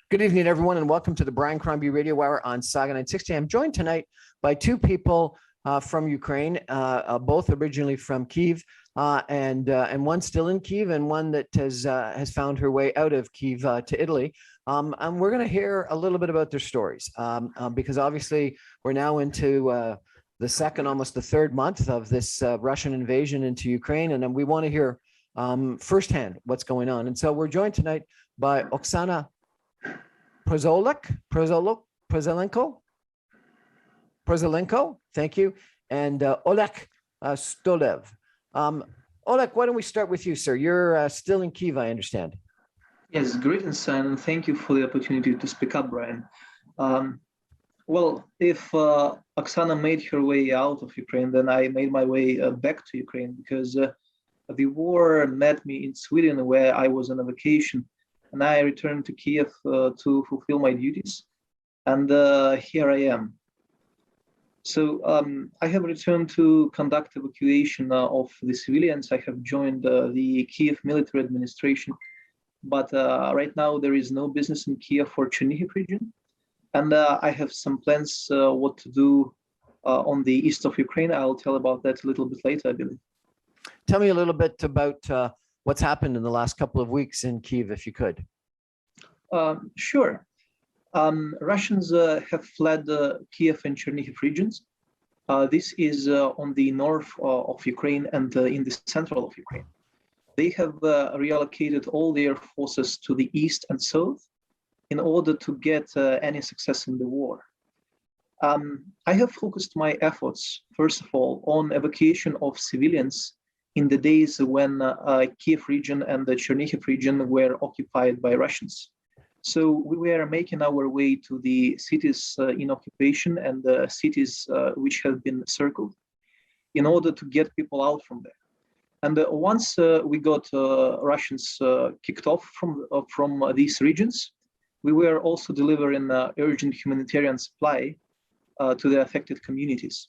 Good evening, everyone, and welcome to the Brian Crombie Radio Hour on Saga 960. I'm joined tonight by two people from Ukraine, both originally from Kyiv, and one still in Kyiv, and one that has found her way out of Kyiv to Italy. And we're going to hear a little bit about their stories, because obviously we're now into the second, almost the third month of this Russian invasion into Ukraine, and we want to hear firsthand what's going on. And so we're joined tonight by Oksana Prosolenko, thank you, and Oleh Stoiev. Oleh, why don't we start with you, sir? You're still in Kyiv, I understand. Yes, greetings, and thank you for the opportunity to speak up, Brian. Well, if Oksana made her way out of Ukraine, then I made my way back to Ukraine, because the war met me in Sweden, where I was on a vacation. And I returned to Kiev to fulfill my duties, and here I am. So I have returned to conduct evacuation of the civilians. I have joined the Kiev military administration, but right now there is no business in Kiev for Chernihiv region, and I have some plans what to do on the east of Ukraine. I'll tell about that a little bit later, I believe. Tell me a little bit about what's happened in the last couple of weeks in Kyiv, if you could. Sure. Russians have fled Kiev and Chernihiv regions. This is on the north of Ukraine and in the central of Ukraine. They have reallocated all their forces to the east and south in order to get any success in the war. I have focused my efforts, first of all, on evacuation of civilians in the days when Kiev region and the Chernihiv region were occupied by Russians. So we were making our way to the cities in occupation and the cities which have been circled in order to get people out from there. And once we got Russians kicked off from these regions, we were also delivering urgent humanitarian supply to the affected communities.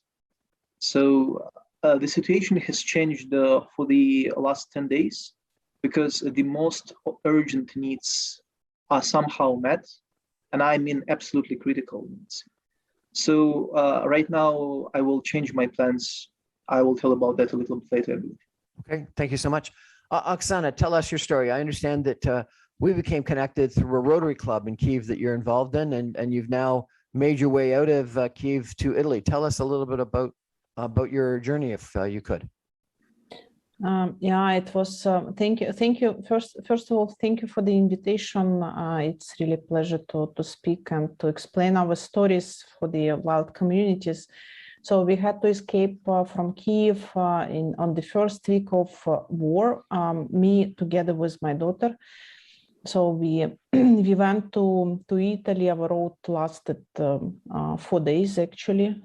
So the situation has changed for the last 10 days, because the most urgent needs are somehow met, and I mean absolutely critical needs. So right now I will change my plans. I will tell about that a little bit later, I believe. Okay, thank you so much. Oksana, tell us your story. I understand that we became connected through a Rotary Club in Kyiv that you're involved in, and you've now made your way out of Kyiv to Italy. Tell us a little bit about your journey, if you could. Yeah, it was. Thank you. First of all, thank you for the invitation. It's really a pleasure to speak and to explain our stories for the wild communities. So we had to escape from Kyiv on the first week of war. Me together with my daughter. So we went to Italy. Our road lasted 4 days actually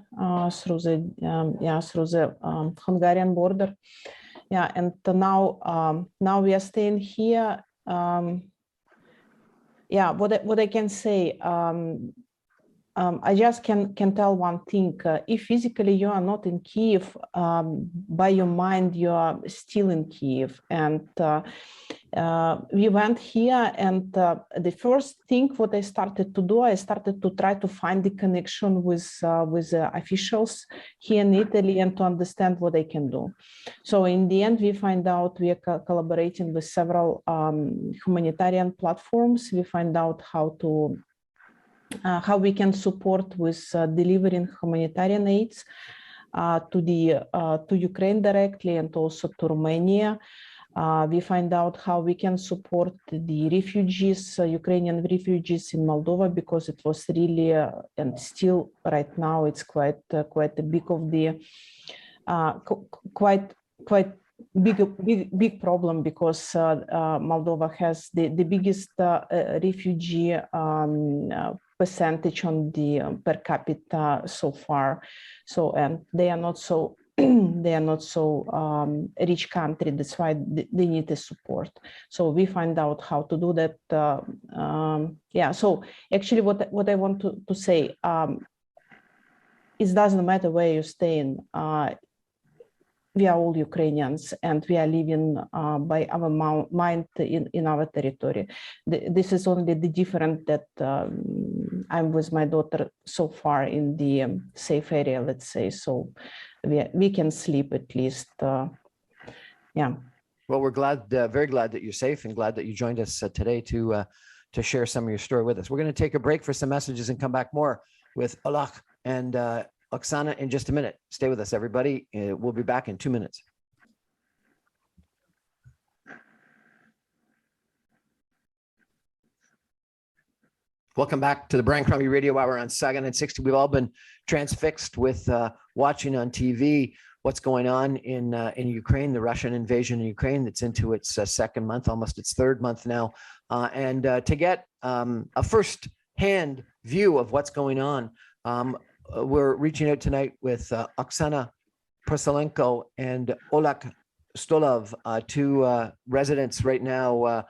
through the Hungarian border. Yeah, and now we are staying here. Yeah, what I can say, I just can tell one thing. If physically you are not in Kyiv, by your mind you are still in Kyiv. And we went here, and the first thing what I started to do, I started to try to find the connection with the officials here in Italy and to understand what they can do. So in the end, we find out we are collaborating with several humanitarian platforms. We find out how we can support with delivering humanitarian aids to Ukraine directly and also to Romania. We find out how we can support the refugees, Ukrainian refugees in Moldova, because it was really and still right now it's quite a big of the quite big problem, because Moldova has the biggest refugee percentage on the per capita so far. So, and they are not so rich country. That's why they need the support. So we find out how to do that. Yeah. So actually, what I want to say, it doesn't matter where you stay in. we are all Ukrainians, and we are living by our mind in our territory. This is only the difference that I'm with my daughter so far in the safe area, let's say. So we can sleep at least. Yeah. Well, we're glad, very glad that you're safe, and glad that you joined us today to share some of your story with us. We're going to take a break for some messages and come back more with Oleh and Oksana in just a minute. Stay with us, everybody. We'll be back in 2 minutes. Welcome back to the Briancrombie Radio Hour on Saga 960. We've all been transfixed with watching on TV what's going on in Ukraine, the Russian invasion in Ukraine that's into its second month, almost its third month now. And to get a first-hand view of what's going on, we're reaching out tonight with Oksana Prosolenko and Oleh Stoiev, two residents right now,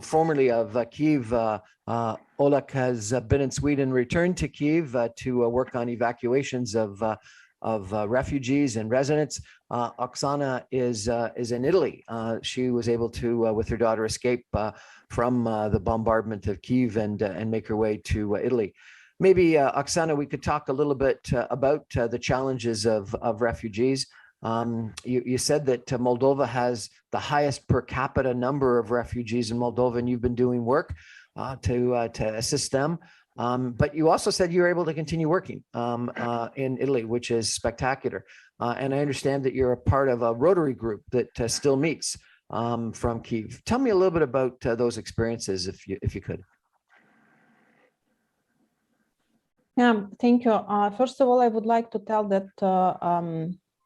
formerly of Kyiv. Oleh has been in Sweden, returned to Kyiv to work on evacuations of refugees and residents. Oksana is in Italy. She was able to, with her daughter, escape from the bombardment of Kyiv and make her way to Italy. Maybe, Oksana, we could talk a little bit about the challenges of refugees. You said that Moldova has the highest per capita number of refugees in Moldova, and you've been doing work to assist them. But you also said you're able to continue working in Italy, which is spectacular. And I understand that you're a part of a Rotary group that still meets from Kyiv. Tell me a little bit about those experiences, if you could. Yeah, thank you. First of all, I would like to tell that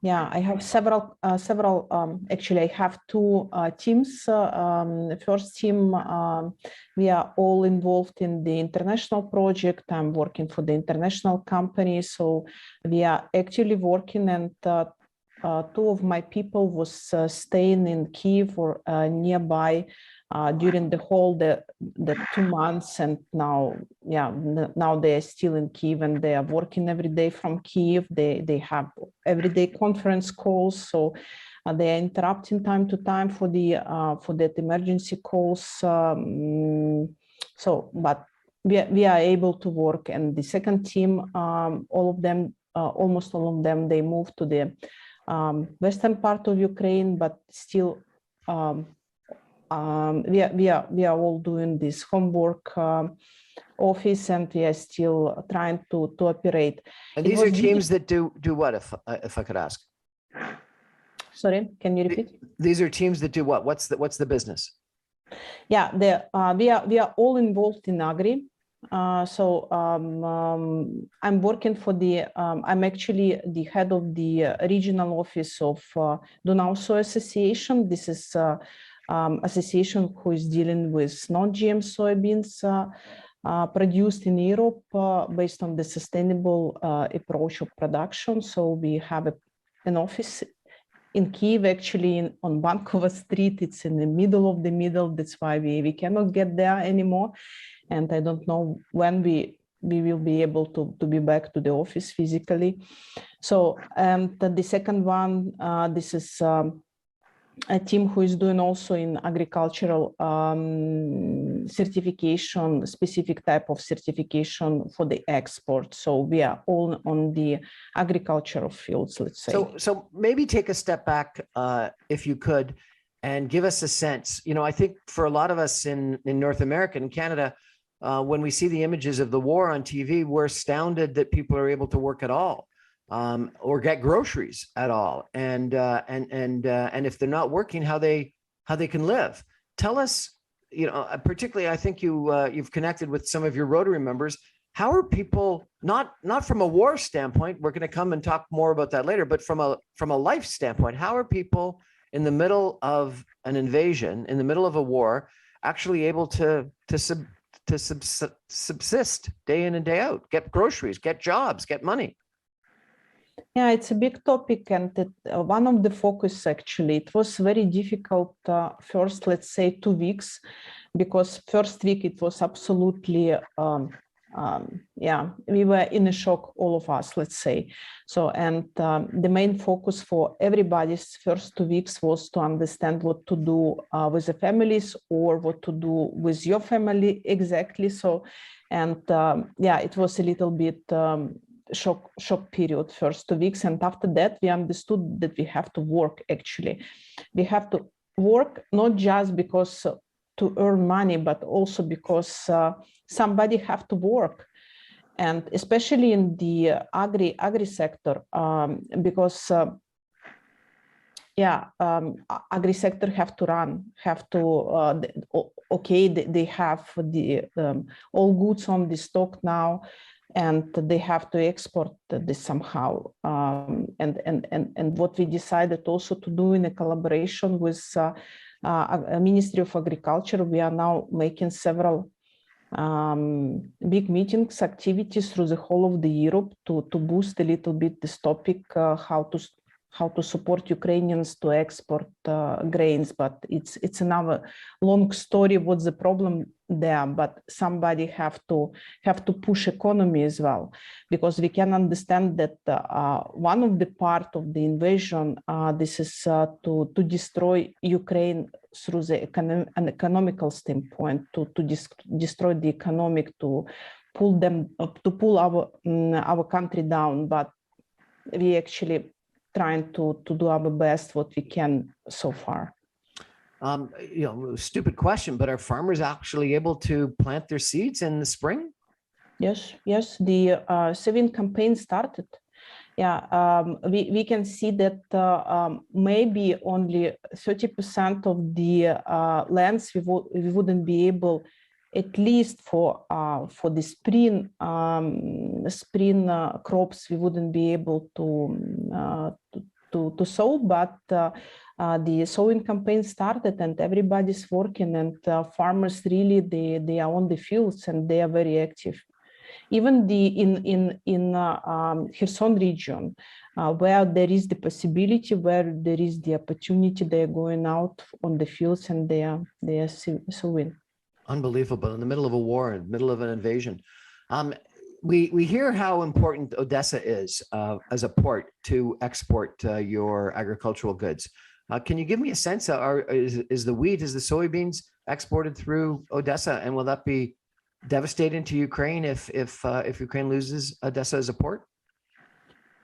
yeah, I have several. Actually, I have two teams. First team, we are all involved in the international project. I'm working for the international company, so we are actually working. And two of my people was staying in Kyiv or nearby during the whole the 2 months, and now, yeah, now they are still in Kyiv, and they are working every day from Kyiv. They have everyday conference calls, so they are interrupting time to time for that emergency calls. So, but we are able to work. And the second team, all of them, almost all of them, they moved to the western part of Ukraine, but still. We are all doing this homework office, and we are still trying to operate. And these are teams that do what, if I could ask? Sorry, can you repeat? These are teams that do what? What's the business? Yeah, we are all involved in agri. So I'm working for the, I'm actually the head of the regional office of Donau Soy Association. This is association who is dealing with non-GM soybeans produced in Europe based on the sustainable approach of production. So we have an office in Kyiv, actually on Bankova Street. It's in the middle of the middle. That's why we cannot get there anymore. And I don't know when we will be able to be back to the office physically. So, and the second one, this is a team who is doing also in agricultural certification, specific type of certification for the export. So we are all on the agricultural fields, let's say. So maybe take a step back, if you could, and give us a sense. You know, I think for a lot of us in North America and Canada, when we see the images of the war on TV, we're astounded that people are able to work at all. Or get groceries at all, and if they're not working, how they can live. Tell us, you know, particularly, I think you've connected with some of your Rotary members. How are people, not from a war standpoint, we're going to come and talk more about that later, but from a life standpoint, how are people in the middle of an invasion, in the middle of a war, actually able to subsist day in and day out, get groceries, get jobs, get money? Yeah, it's a big topic, and one of the focus, actually, it was very difficult first, let's say 2 weeks, because first week it was absolutely yeah, we were in a shock, all of us, let's say. So, and the main focus for everybody's first 2 weeks was to understand what to do with the families or what to do with your family exactly. So, and yeah, it was a little bit shock period, first 2 weeks. And after that, we understood that we have to work, actually. We have to work not just because to earn money, but also because somebody have to work. And especially in the agri sector, because yeah, agri sector have to run, have to, okay, they have the all goods on the stock now, and they have to export this somehow. And what we decided also to do in a collaboration with Ministry of Agriculture, we are now making several big meetings, activities through the whole of the Europe to boost a little bit this topic, how to support Ukrainians to export grains. But it's another long story. What's the problem there? But somebody have to push economy as well, because we can understand that one of the part of the invasion, this is to destroy Ukraine through an economical standpoint, to destroy the economic, to pull our country down. But we actually trying to do our best what we can so far. You know, stupid question, but are farmers actually able to plant their seeds in the spring? Yes, the saving campaign started. Yeah, we can see that maybe only 30% of the lands we wouldn't be able, at least for the spring crops, we wouldn't be able to sow, but the sowing campaign started and everybody's working, and farmers really they are on the fields and they are very active. Even in Kherson region, where there is the possibility, where there is the opportunity, they are going out on the fields and they are sowing. Unbelievable! In the middle of a war, in the middle of an invasion. We hear how important Odessa is as a port to export your agricultural goods. Can you give me a sense? Is the wheat, is the soybeans exported through Odessa, and will that be devastating to Ukraine if Ukraine loses Odessa as a port?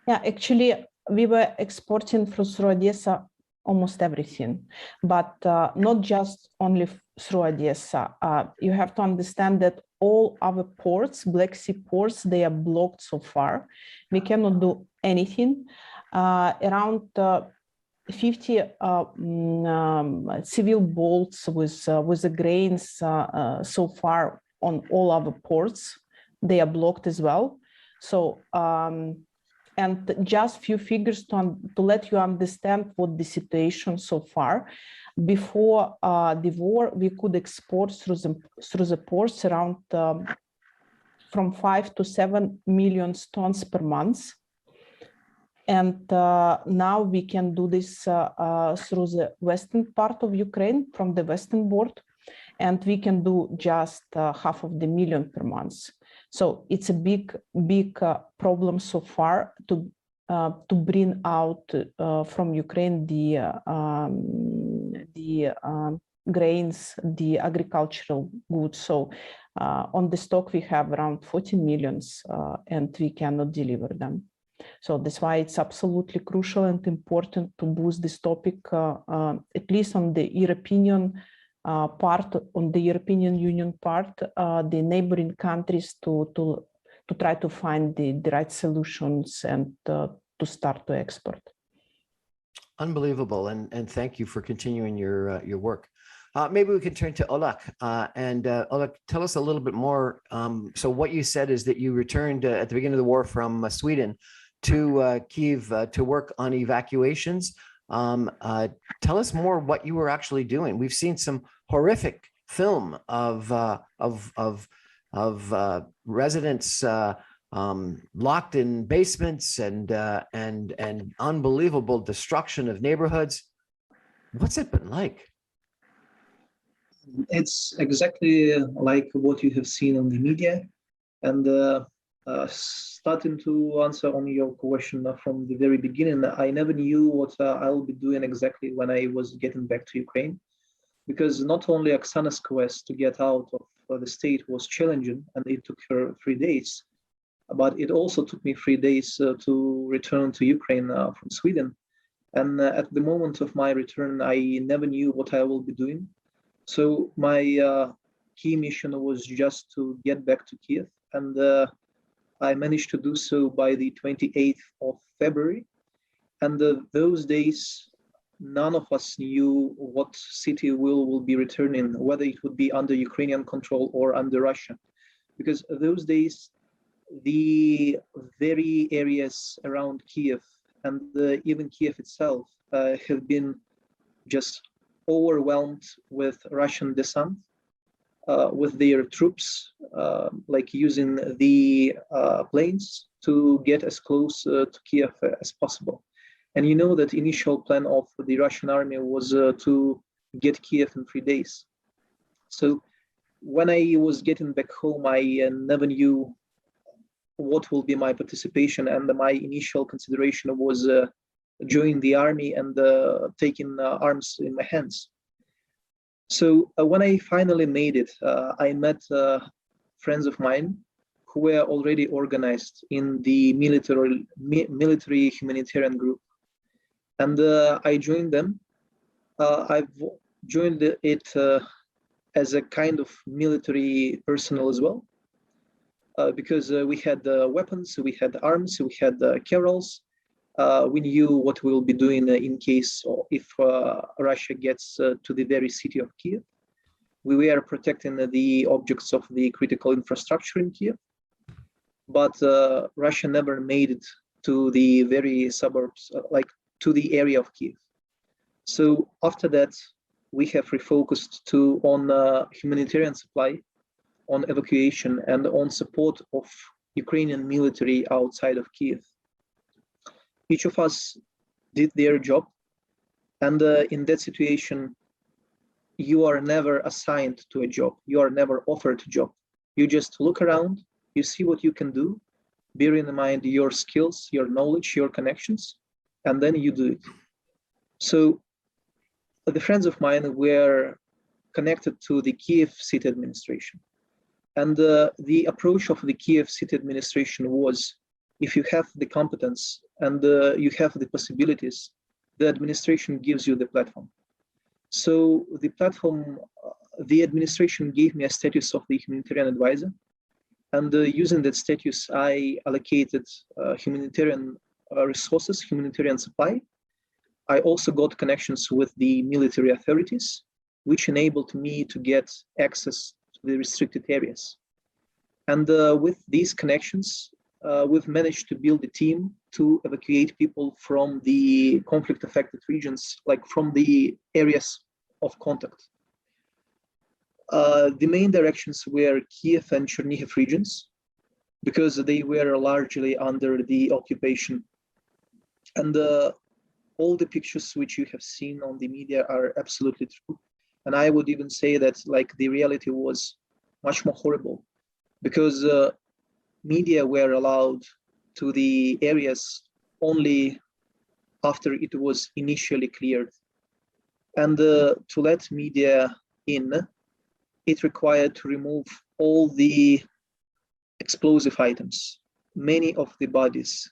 Yeah, actually, we were exporting through Odessa almost everything, but not just only through Odessa. You have to understand that all our ports, Black Sea ports, they are blocked so far. We cannot do anything. Around 50 civil boats with the grains so far on all our ports, they are blocked as well. So and just few figures to let you understand what the situation so far. Before the war, we could export through the ports around from 5 to 7 million tons per month. And now we can do this through the western part of Ukraine, from the western border, and we can do just 500,000 per month. So it's a big problem so far to bring out from Ukraine the grains, the agricultural goods. So on the stock we have around 14 million, and we cannot deliver them. So that's why it's absolutely crucial and important to boost this topic, at least on the European part, on the European Union part, the neighboring countries to try to find the right solutions and to start to export. Unbelievable, and thank you for continuing your work. Maybe we can turn to Oleh, and Oleh, tell us a little bit more. So what you said is that you returned at the beginning of the war from Sweden to Kiev to work on evacuations. Tell us more what you were actually doing. We've seen some horrific film of residents locked in basements and unbelievable destruction of neighborhoods. What's it been like? It's exactly like what you have seen on the media. And starting to answer on your question from the very beginning, I never knew what I'll be doing exactly when I was getting back to Ukraine, because not only Oksana's quest to get out of the state was challenging, and it took her 3 days, but it also took me 3 days to return to Ukraine from Sweden. And at the moment of my return, I never knew what I will be doing. So my key mission was just to get back to Kiev, and I managed to do so by the 28th of February. And those days, none of us knew what city will be returning, whether it would be under Ukrainian control or under Russia. Because those days, the very areas around Kiev and even Kiev itself have been just overwhelmed with Russian descent, with their troops, like using the planes to get as close to Kiev as possible. And you know that initial plan of the Russian army was to get Kiev in 3 days. So when I was getting back home, I never knew what will be my participation, and my initial consideration was joining the army and taking arms in my hands. So when I finally made it, I met friends of mine who were already organized in the military humanitarian group, and I joined them. I've joined it as a kind of military personnel as well, because we had weapons, we had arms, we had carols. We knew what we'll be doing in case or if Russia gets to the very city of Kiev. We were protecting the objects of the critical infrastructure in Kiev, but Russia never made it to the very suburbs, like to the area of Kiev. So after that, we have refocused on humanitarian supply, on evacuation, and on support of Ukrainian military outside of Kiev. Each of us did their job, and in that situation, you are never assigned to a job. You are never offered a job. You just look around, you see what you can do, bearing in mind your skills, your knowledge, your connections, and then you do it. So the friends of mine were connected to the Kiev city administration. And the approach of the Kiev city administration was, if you have the competence and you have the possibilities, the administration gives you the platform. So the platform, the administration gave me a status of the humanitarian advisor. And using that status, I allocated humanitarian resources, humanitarian supply. I also got connections with the military authorities, which enabled me to get access to the restricted areas. And with these connections, we've managed to build a team to evacuate people from the conflict-affected regions, like from the areas of contact. The main directions were Kiev and Chernihiv regions, because they were largely under the occupation. And all the pictures which you have seen on the media are absolutely true. And I would even say that like the reality was much more horrible, because media were allowed to the areas only after it was initially cleared. And to let media in, it required to remove all the explosive items, many of the bodies.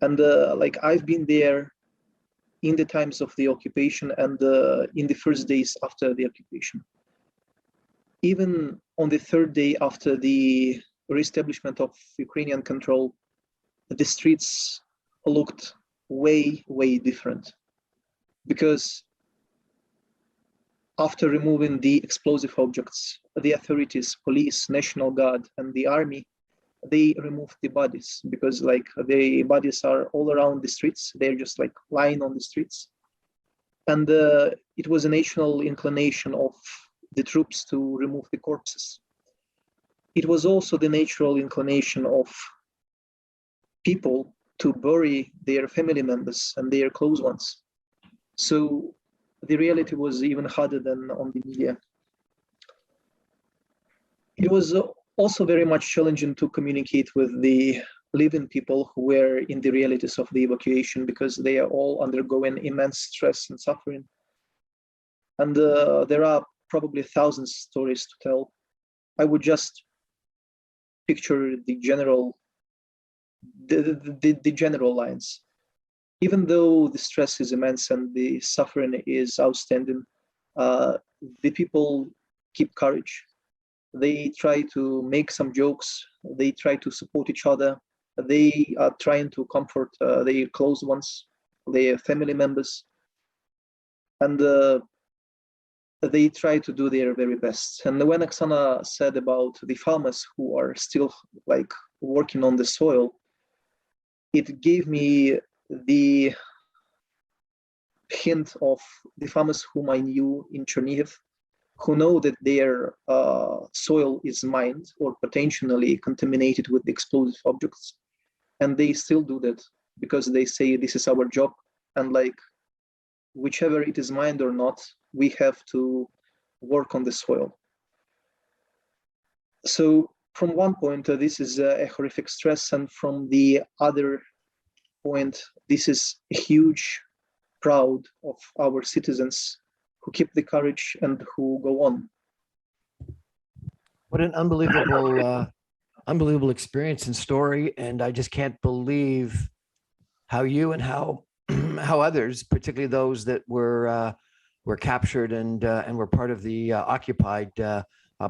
And like I've been there in the times of the occupation and in the first days after the occupation. Even on the third day after the reestablishment of Ukrainian control, the streets looked way, way different. Because after removing the explosive objects, the authorities, police, National Guard, and the army, they removed the bodies, because like the bodies are all around the streets. They're just like lying on the streets. And it was a national inclination of the troops to remove the corpses. It was also the natural inclination of people to bury their family members and their close ones. So the reality was even harder than on the media. It was Also very much challenging to communicate with the living people who were in the realities of the evacuation, because they are all undergoing immense stress and suffering. And there are probably thousands of stories to tell. I would just picture the general lines. Even though the stress is immense and the suffering is outstanding, the people keep courage. They try to make some jokes. They try to support each other. They are trying to comfort their close ones, their family members, and they try to do their very best. And when Oksana said about the farmers who are still like working on the soil, it gave me the hint of the farmers whom I knew in Chernihiv, who know that their soil is mined or potentially contaminated with explosive objects, and they still do that because they say this is our job, and like whichever it is mined or not, we have to work on the soil. So from one point, this is a horrific stress, and from the other point, this is a huge proud of our citizens who keep the courage and who go on. What an unbelievable experience and story. And I just can't believe how you and how others, particularly those that were captured and were part of the occupied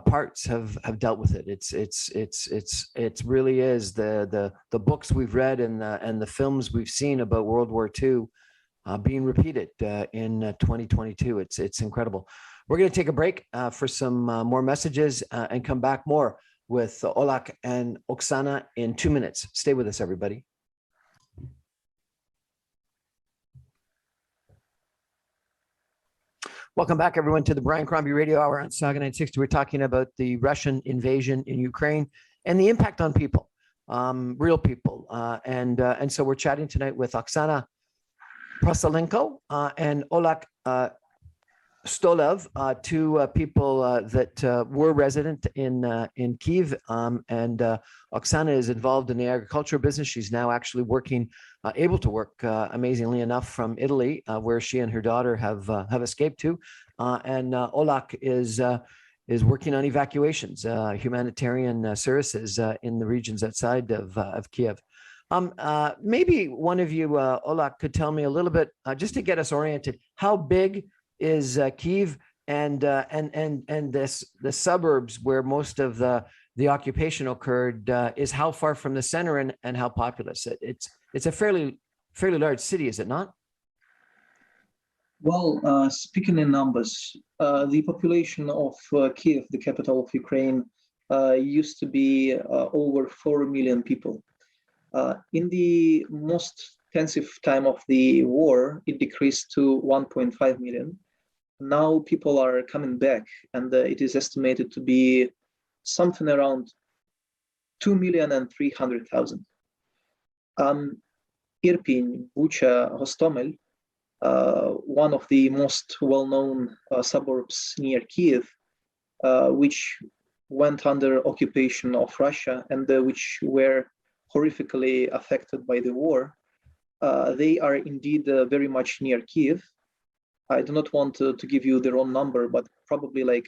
parts, have dealt with it. It really is the books we've read and the films we've seen about World War II being repeated in 2022. It's incredible. We're going to take a break for some more messages and come back more with Oleh and Oksana in 2 minutes. Stay with us, everybody. Welcome back, everyone, to the Brian Crombie Radio Hour on Saga 960. We're talking about the Russian invasion in Ukraine and the impact on people, real people. And so we're chatting tonight with Oksana Prosolenko and Oleh Stoiev, two people that were resident in Kyiv. And Oksana is involved in the agricultural business. She's now actually working, able to work, amazingly enough, from Italy, where she and her daughter have escaped to. And Oleh is working on evacuations, humanitarian services in the regions outside of Kyiv. Maybe one of you, Oleh, could tell me a little bit, just to get us oriented, how big is Kyiv and the suburbs where most of the occupation occurred, is how far from the center and how populous? It's a fairly large city, is it not? Well, speaking in numbers, the population of Kyiv, the capital of Ukraine, used to be over 4 million people. In the most intensive time of the war, it decreased to 1.5 million. Now people are coming back, and it is estimated to be something around 2,300,000. Irpin, Bucha, Hostomel, one of the most well-known suburbs near Kyiv, which went under occupation of Russia and which were horrifically affected by the war, they are indeed very much near Kyiv. I do not want to give you the wrong number, but probably like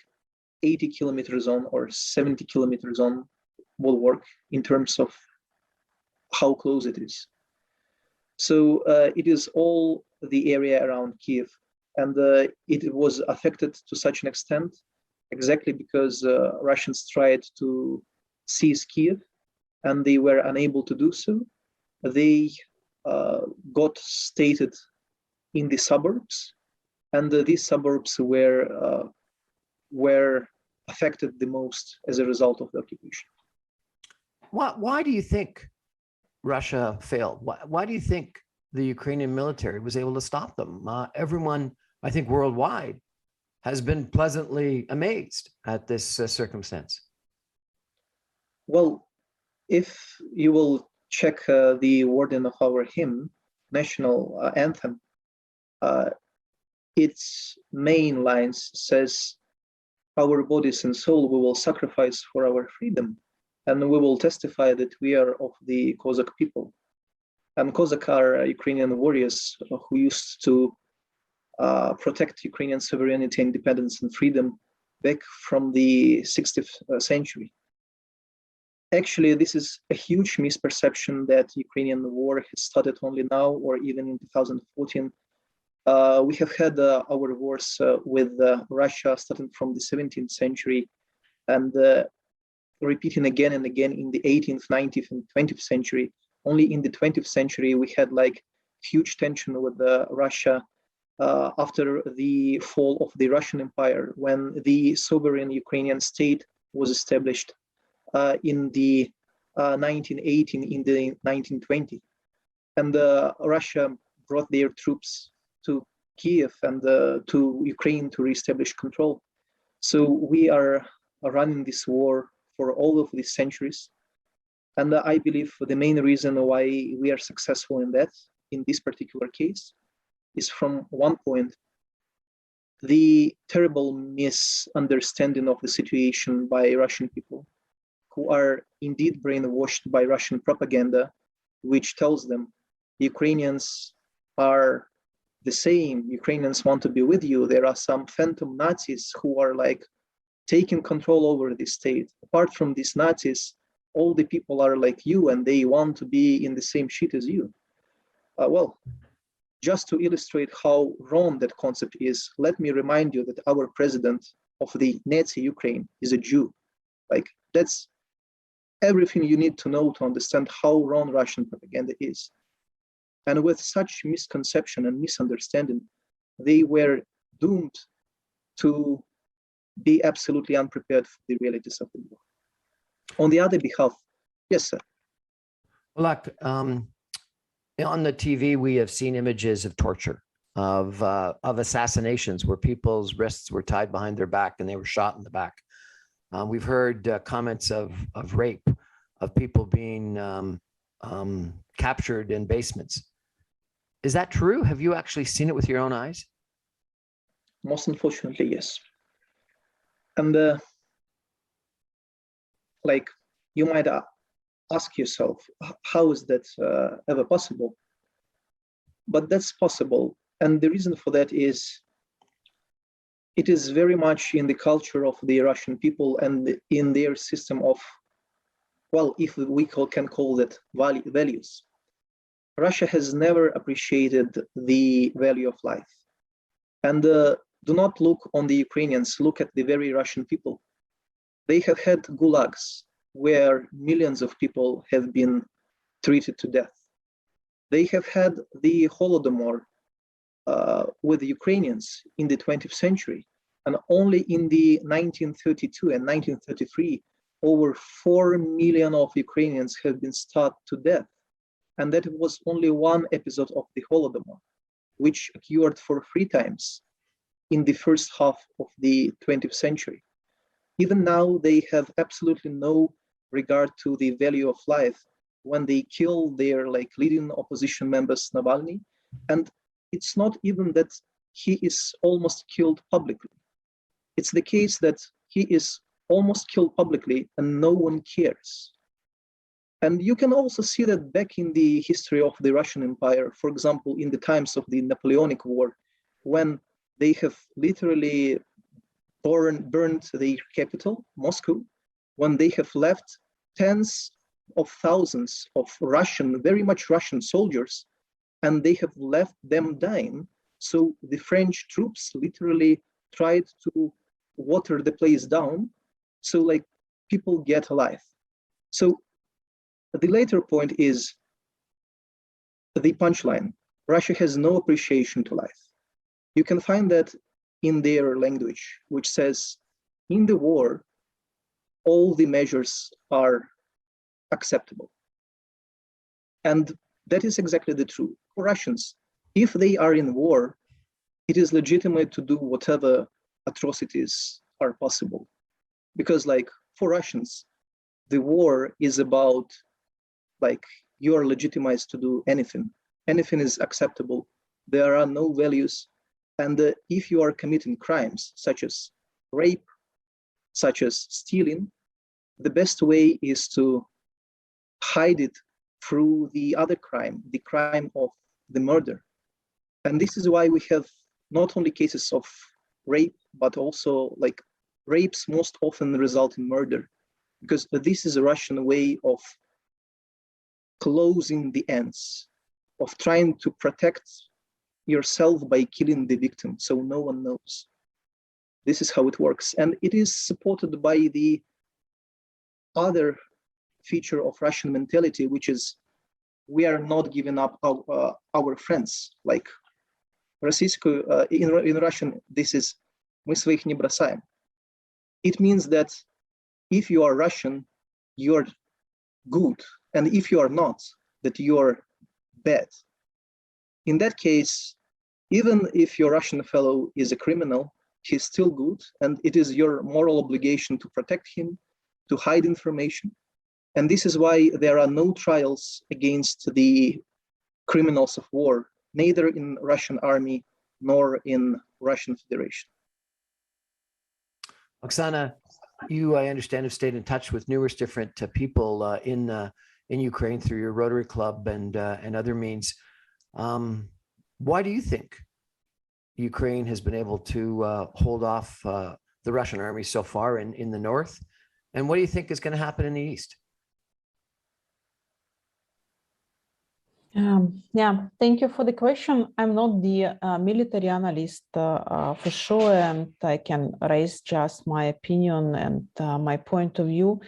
80 kilometers on or 70 kilometers on will work in terms of how close it is. So it is all the area around Kyiv, and it was affected to such an extent exactly because Russians tried to seize Kyiv and they were unable to do so. They got stated in the suburbs, and these suburbs were affected the most as a result of the occupation. Why do you think Russia failed? Why do you think the Ukrainian military was able to stop them? Everyone, I think, worldwide has been pleasantly amazed at this circumstance. Well, if you will check the wording of our hymn, national anthem, its main lines says, our bodies and soul we will sacrifice for our freedom, and we will testify that we are of the Cossack people. And Cossack are Ukrainian warriors who used to protect Ukrainian sovereignty, independence, and freedom back from the 60th century. Actually, this is a huge misperception that Ukrainian war has started only now or even in 2014. We have had our wars with Russia starting from the 17th century and repeating again and again in the 18th, 19th, and 20th century. Only in the 20th century, we had like huge tension with Russia after the fall of the Russian Empire, when the sovereign Ukrainian state was established in the 1918, in the 1920. And Russia brought their troops to Kiev and to Ukraine to reestablish control. So we are running this war for all of these centuries. And I believe the main reason why we are successful in that, in this particular case, is from one point, the terrible misunderstanding of the situation by Russian people, who are indeed brainwashed by Russian propaganda, which tells them Ukrainians are the same, Ukrainians want to be with you. There are some phantom Nazis who are like taking control over the state. Apart from these Nazis, all the people are like you and they want to be in the same shit as you. Well, just to illustrate how wrong that concept is, let me remind you that our president of the Nazi Ukraine is a Jew. Like, that's everything you need to know to understand how wrong Russian propaganda is. And with such misconception and misunderstanding, they were doomed to be absolutely unprepared for the realities of the war. On the other behalf, yes, sir. Look, on the TV, we have seen images of torture, of assassinations where people's wrists were tied behind their back and they were shot in the back. We've heard comments of rape, of people being captured in basements. Is that true? Have you actually seen it with your own eyes? Most unfortunately, yes. And like, you might ask yourself, how is that ever possible? But that's possible. And the reason for that is, it is very much in the culture of the Russian people and in their system of, well, if we can call that values. Russia has never appreciated the value of life. And do not look on the Ukrainians, look at the very Russian people. They have had gulags where millions of people have been treated to death. They have had the Holodomor with the Ukrainians in the 20th century. And only in the 1932 and 1933, over 4 million of Ukrainians have been starved to death. And that was only one episode of the Holodomor, which occurred for 3 times in the first half of the 20th century. Even now, they have absolutely no regard to the value of life when they kill their leading opposition members, Navalny. And it's not even that he is almost killed publicly. It's the case that he is almost killed publicly and no one cares. And you can also see that back in the history of the Russian Empire, for example, in the times of the Napoleonic War, when they have literally burned their capital, Moscow, when they have left tens of thousands of Russian, very much Russian soldiers, and they have left them dying. So the French troops literally tried to water the place down, so people get alive. So the later point is the punchline. Russia has no appreciation to life. You can find that in their language, which says, in the war, all the measures are acceptable. And that is exactly the truth. For Russians, if they are in war, it is legitimate to do whatever atrocities are possible. Because for Russians, the war is about you are legitimized to do anything. Anything is acceptable. There are no values. And if you are committing crimes such as rape, such as stealing, the best way is to hide it through the other crime, the crime of the murder. And this is why we have not only cases of rape, but also like rapes most often result in murder, because this is a Russian way of closing the ends, of trying to protect yourself by killing the victim so no one knows. This is how it works. And it is supported by the other feature of Russian mentality, which is we are not giving up our friends. Like in Russian, this is мы своих не бросаем. It means that if you are Russian, you're good. And if you are not, that you're bad. In that case, even if your Russian fellow is a criminal, he's still good. And it is your moral obligation to protect him, to hide information. And this is why there are no trials against the criminals of war, neither in Russian army nor in Russian Federation. Oksana, you, I understand, have stayed in touch with numerous different people in Ukraine through your Rotary Club and other means. Why do you think Ukraine has been able to hold off the Russian army so far in the north? And what do you think is going to happen in the east? Yeah, thank you for the question. I'm not the military analyst for sure, and I can raise just my opinion and my point of view.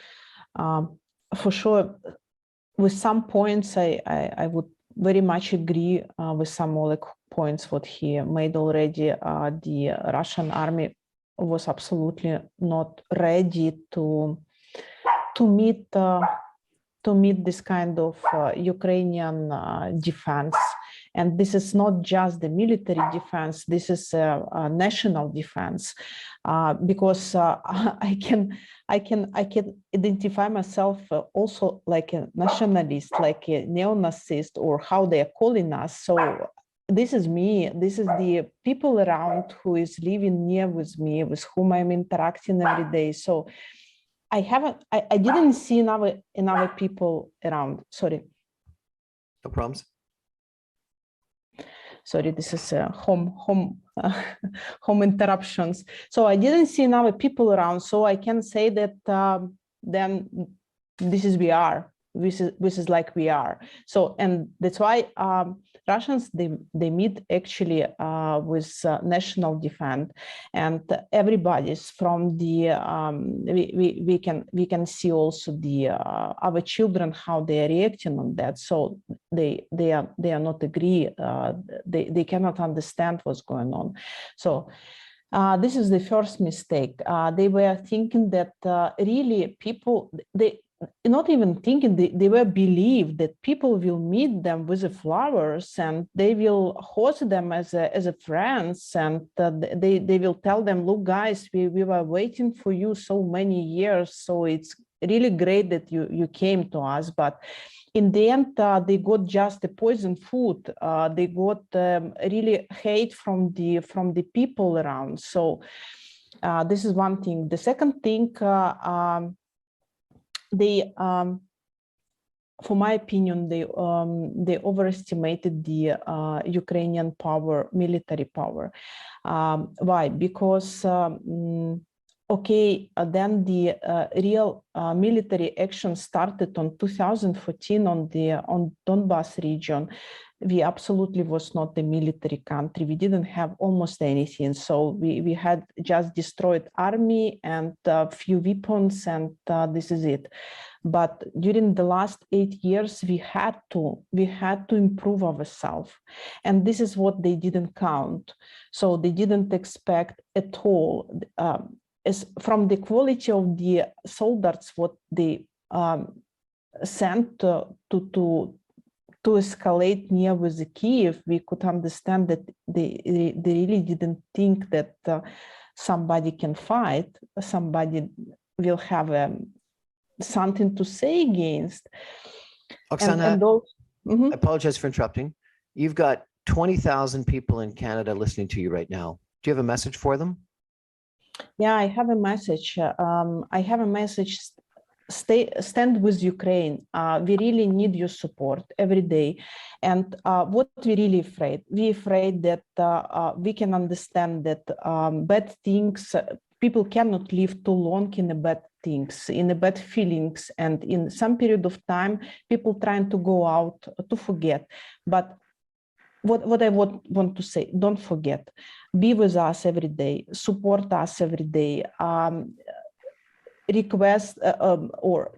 For sure, with some points, I would very much agree with some Oleg points what he made already. The Russian army was absolutely not ready to meet this kind of Ukrainian defense. And this is not just the military defense, this is a national defense, because I can identify myself also like a nationalist, like a neo-Nazist, or how they are calling us. So this is me, this is the people around who is living near with me, with whom I'm interacting every day. So I didn't see another people around. Sorry. No problems. Sorry, this is home interruptions. So I didn't see another people around. So I can say that then this is we are. This is like we are. So, and that's why Russians they meet actually with national defense, and everybody's from the we can see also the our children how they are reacting on that. So they are not agree. They cannot understand what's going on. So. This is the first mistake. They were thinking that really people they. Not even thinking, they were believed that people will meet them with the flowers and they will host them as a friends, and they will tell them, look guys, we were waiting for you so many years, so it's really great that you came to us. But in the end, they got just the poison food. They got really hate from the people around. So this is one thing. The second thing, they, for my opinion, they overestimated the Ukrainian power, military power. Why? Because okay, then the real military action started on 2014 on Donbas region. We absolutely was not a military country. We didn't have almost anything. So we had just destroyed army and a few weapons, and this is it. But during the last 8 years, we had to improve ourselves. And this is what they didn't count. So they didn't expect at all. As from the quality of the soldiers, what they sent to escalate near with the Kiev, we could understand that they really didn't think that somebody can fight, somebody will have something to say against. Oksana, and those, I apologize for interrupting. You've got 20,000 people in Canada listening to you right now. Do you have a message for them? Yeah, I have a message. I have a message. Stand with Ukraine. We really need your support every day. And what we really afraid? We afraid that we can understand that bad things, people cannot live too long in the bad things, in the bad feelings. And in some period of time, people trying to go out to forget. But what I want to say, don't forget, be with us every day, support us every day, request or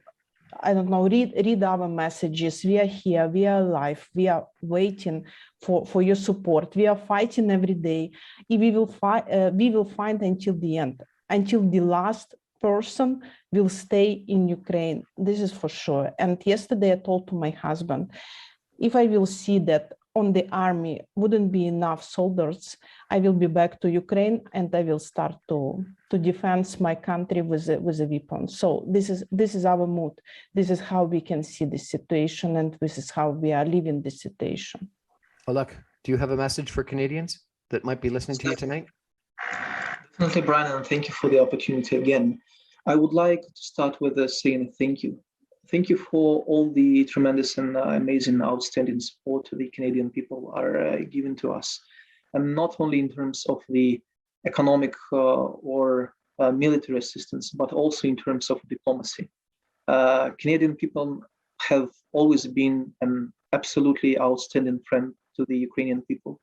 I don't know, read our messages. We are here, we are alive, we are waiting for your support. We are fighting every day. We will fight until the end, until the last person will stay in Ukraine. This is for sure. And yesterday I told to my husband, if I will see that on the army wouldn't be enough soldiers, I will be back to Ukraine and I will start to defend my country with a weapon. So this is our mood. This is how we can see the situation, and this is how we are living the situation. Oleh, do you have a message for Canadians that might be listening to you tonight? Definitely, Brian, and thank you for the opportunity again. I would like to start with saying thank you. Thank you for all the tremendous and amazing, outstanding support the Canadian people are giving to us. And not only in terms of the economic or military assistance, but also in terms of diplomacy. Canadian people have always been an absolutely outstanding friend to the Ukrainian people.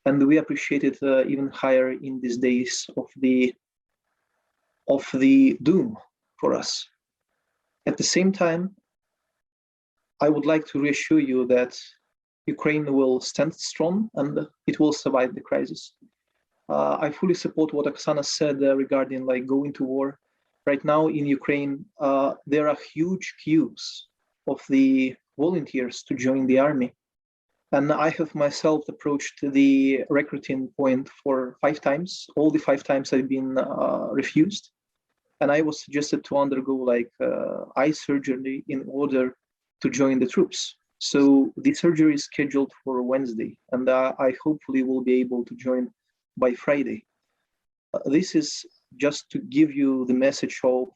And we appreciate it even higher in these days of the doom for us. At the same time, I would like to reassure you that Ukraine will stand strong and it will survive the crisis. I fully support what Oksana said regarding going to war. Right now in Ukraine, there are huge queues of the volunteers to join the army. And I have myself approached the recruiting point for 5 times. All the 5 times I've been refused. And I was suggested to undergo eye surgery in order to join the troops. So the surgery is scheduled for Wednesday, and I hopefully will be able to join by Friday. This is just to give you the message of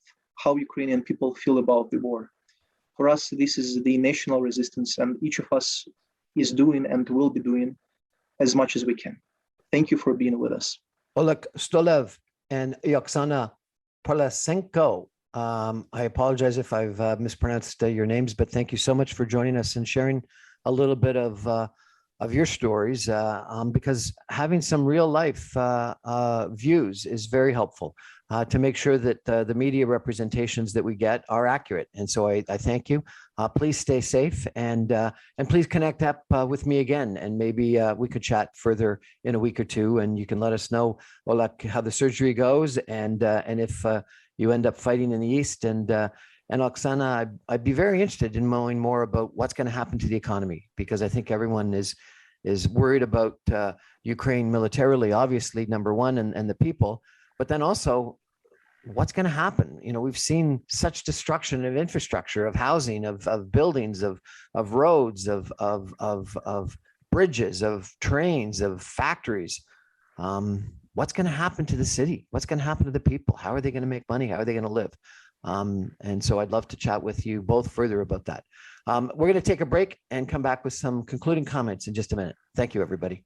how Ukrainian people feel about the war. For us, this is the national resistance, and each of us is doing and will be doing as much as we can. Thank you for being with us. Oleh Stoiev and Oksana Prosolenko. I apologize if I've mispronounced your names, but thank you so much for joining us and sharing a little bit of your stories, because having some real life views is very helpful to make sure that the media representations that we get are accurate. And so I thank you. Please stay safe, and please connect up with me again, and maybe we could chat further in a week or two, and you can let us know, Oleh, how the surgery goes, and if you end up fighting in the East. And Oksana, I'd be very interested in knowing more about what's going to happen to the economy, because I think everyone is worried about Ukraine militarily, obviously, number one, and the people, but then also what's going to happen. You know, we've seen such destruction of infrastructure, of housing, of buildings, of roads, of bridges, of trains, of factories. What's going to happen to the city? What's going to happen to the people? How are they going to make money? How are they going to live? And so I'd love to chat with you both further about that. We're going to take a break and come back with some concluding comments in just a minute. Thank you, everybody.